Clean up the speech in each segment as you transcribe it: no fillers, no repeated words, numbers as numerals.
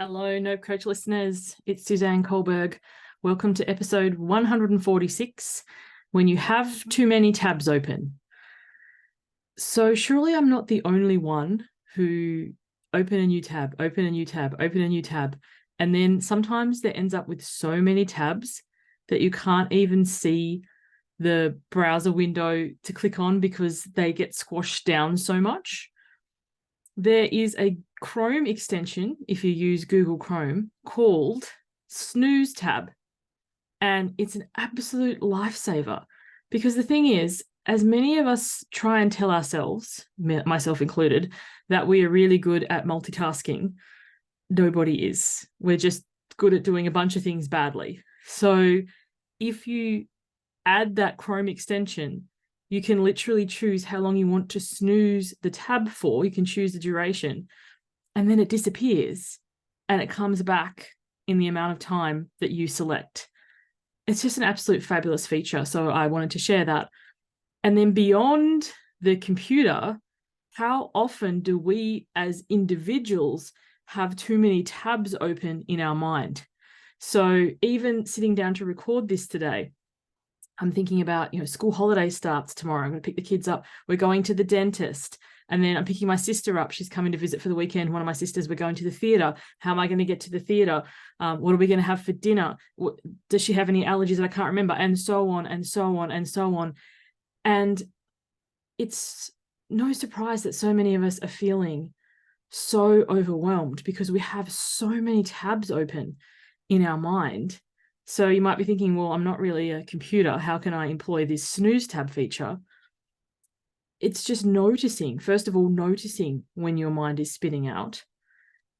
Hello, Nope Coach listeners. It's Suzanne Culberg. Welcome to episode 146, When You Have Too Many Tabs Open. So surely I'm not the only one who open a new tab, and then sometimes there ends up with so many tabs that you can't even see the browser window to click on because they get squashed down so much. There is a Chrome extension, if you use Google Chrome, called Snooze Tab. And it's an absolute lifesaver because the thing is, as many of us try and tell ourselves, myself included, that we are really good at multitasking, nobody is. We're just good at doing a bunch of things badly. So if you add that Chrome extension, you can literally choose how long you want to snooze the tab for. You can choose the duration, and then it disappears and it comes back in the amount of time that you select. It's just an absolute fabulous feature. So I wanted to share that. And then beyond the computer, how often do we as individuals have too many tabs open in our mind? So even sitting down to record this today, I'm thinking about, school holiday starts tomorrow. I'm going to pick the kids up. We're going to the dentist. And then I'm picking my sister up. She's coming to visit for the weekend. One of my sisters, we're going to the theatre. How am I going to get to the theatre? What are we going to have for dinner? Does she have any allergies that I can't remember? And so on and so on and so on. And it's no surprise that so many of us are feeling so overwhelmed because we have so many tabs open in our mind. So you might be thinking, well, I'm not really a computer. How can I employ this snooze tab feature? It's just noticing, first of all, noticing when your mind is spinning out,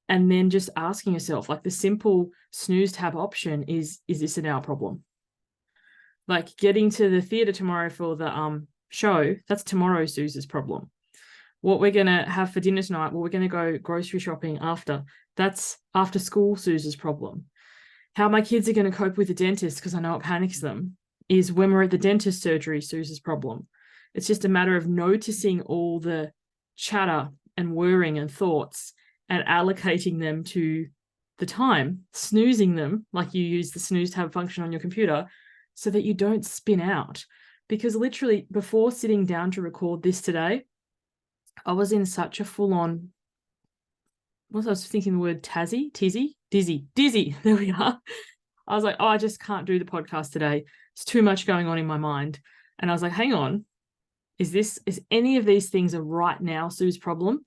and then just asking yourself, like the simple snooze tab option is this an hour problem? Like getting to the theatre tomorrow for the show, that's tomorrow Suze's problem. What we're going to have for dinner tonight, well, we're going to go grocery shopping after. That's after school Suze's problem. How my kids are going to cope with the dentist, because I know it panics them, is when we're at the dentist surgery, Suze's problem. It's just a matter of noticing all the chatter and whirring and thoughts and allocating them to the time, snoozing them like you use the snooze tab function on your computer so that you don't spin out. Because literally before sitting down to record this today, I was in such a full-on, I was thinking the word dizzy. There we are. I was like, I just can't do the podcast today. It's too much going on in my mind. And I was like, hang on, is any of these things a right now Suze problem?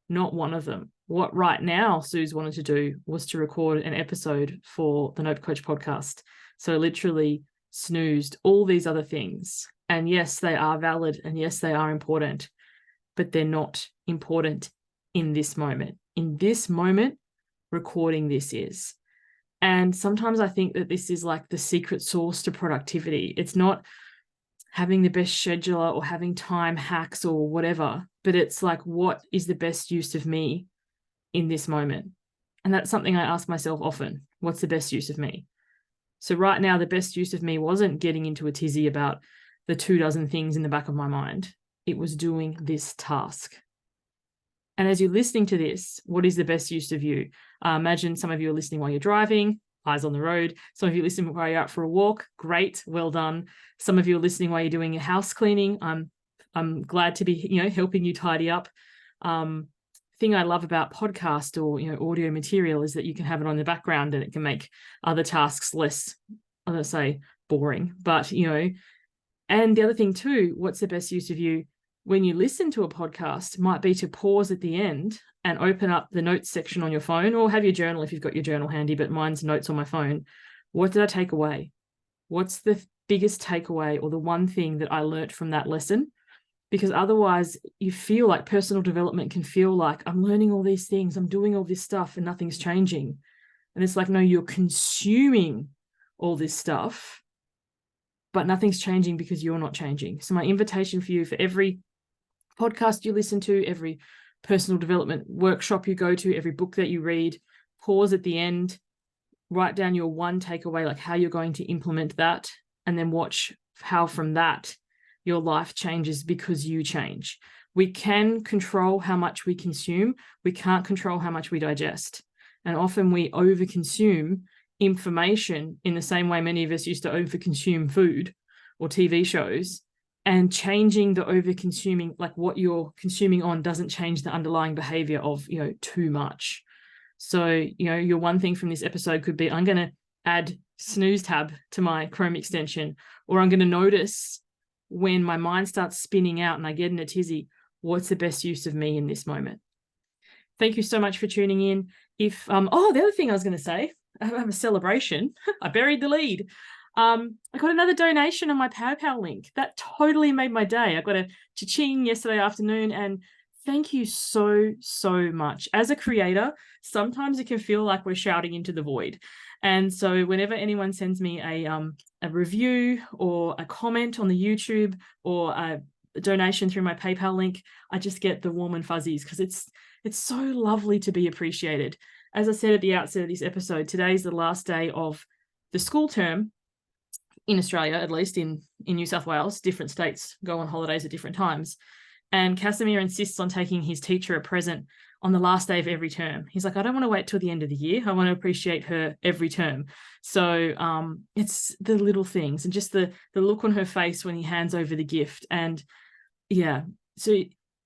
Not one of them. What right now Suze wanted to do was to record an episode for the Nope Coach podcast. So literally snoozed all these other things. And yes, they are valid. And yes, they are important, but they're not important in this moment. In this moment, recording this is. And sometimes I think that this is like the secret sauce to productivity. It's not having the best scheduler or having time hacks or whatever, but it's like, what is the best use of me in this moment? And that's something I ask myself often. What's the best use of me? So right now, the best use of me wasn't getting into a tizzy about the 24 things in the back of my mind. It was doing this task. And as you're listening to this, what is the best use of you? Imagine some of you are listening while you're driving, eyes on the road. Some of you listen while you're out for a walk. Great, well done. Some of you are listening while you're doing your house cleaning. I'm glad to be, helping you tidy up. Thing I love about podcast or audio material is that you can have it on the background and it can make other tasks less, I'm going to say boring, but and the other thing too, what's the best use of you when you listen to a podcast might be to pause at the end and open up the notes section on your phone, or have your journal if you've got your journal handy, but mine's notes on my phone. What did I take away? What's the biggest takeaway or the one thing that I learned from that lesson? Because otherwise you feel like personal development can feel like I'm learning all these things, I'm doing all this stuff and nothing's changing. And it's like, no, you're consuming all this stuff, but nothing's changing because you're not changing. So my invitation for you, for every podcast you listen to, every personal development workshop you go to, every book that you read, pause at the end, write down your one takeaway, like how you're going to implement that, and then watch how from that your life changes because you change. We can control how much we consume. We can't control how much we digest. And often we overconsume information in the same way many of us used to overconsume food or TV shows. And changing the over-consuming, like what you're consuming on, doesn't change the underlying behavior of, too much. So, your one thing from this episode could be, I'm going to add Snooze Tab to my Chrome extension, or I'm going to notice when my mind starts spinning out and I get in a tizzy, what's the best use of me in this moment? Thank you so much for tuning in. The other thing I was going to say, I have a celebration. I buried the lead. I got another donation on my PayPal link. That totally made my day. I got a cha-ching yesterday afternoon, and thank you so, so much. As a creator, sometimes it can feel like we're shouting into the void. And so whenever anyone sends me a review or a comment on the YouTube or a donation through my PayPal link, I just get the warm and fuzzies, because it's so lovely to be appreciated. As I said at the outset of this episode, today's the last day of the school term in Australia, at least in New South Wales. Different states go on holidays at different times. And Casimir insists on taking his teacher a present on the last day of every term. He's like, I don't want to wait till the end of the year. I want to appreciate her every term. So it's the little things and just the look on her face when he hands over the gift. And yeah, so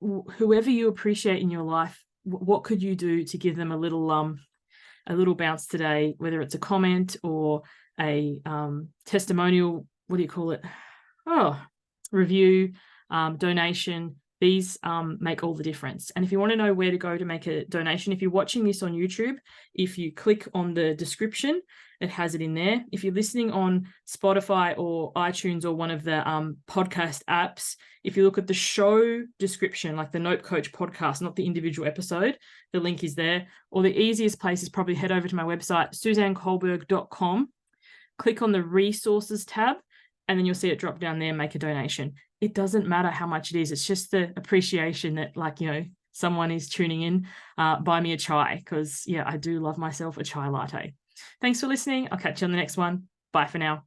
whoever you appreciate in your life, what could you do to give them a little bounce today, whether it's a comment or a testimonial, what do you call it? Review, donation. These make all the difference. And if you want to know where to go to make a donation, if you're watching this on YouTube, if you click on the description, it has it in there. If you're listening on Spotify or iTunes or one of the podcast apps, if you look at the show description, like the Note Coach podcast, not the individual episode, the link is there. Or the easiest place is probably head over to my website, suzanneculberg.com, click on the resources tab, and then you'll see it drop down there, make a donation. It doesn't matter how much it is. It's just the appreciation that, someone is tuning in. Buy me a chai, because, I do love myself a chai latte. Thanks for listening. I'll catch you on the next one. Bye for now.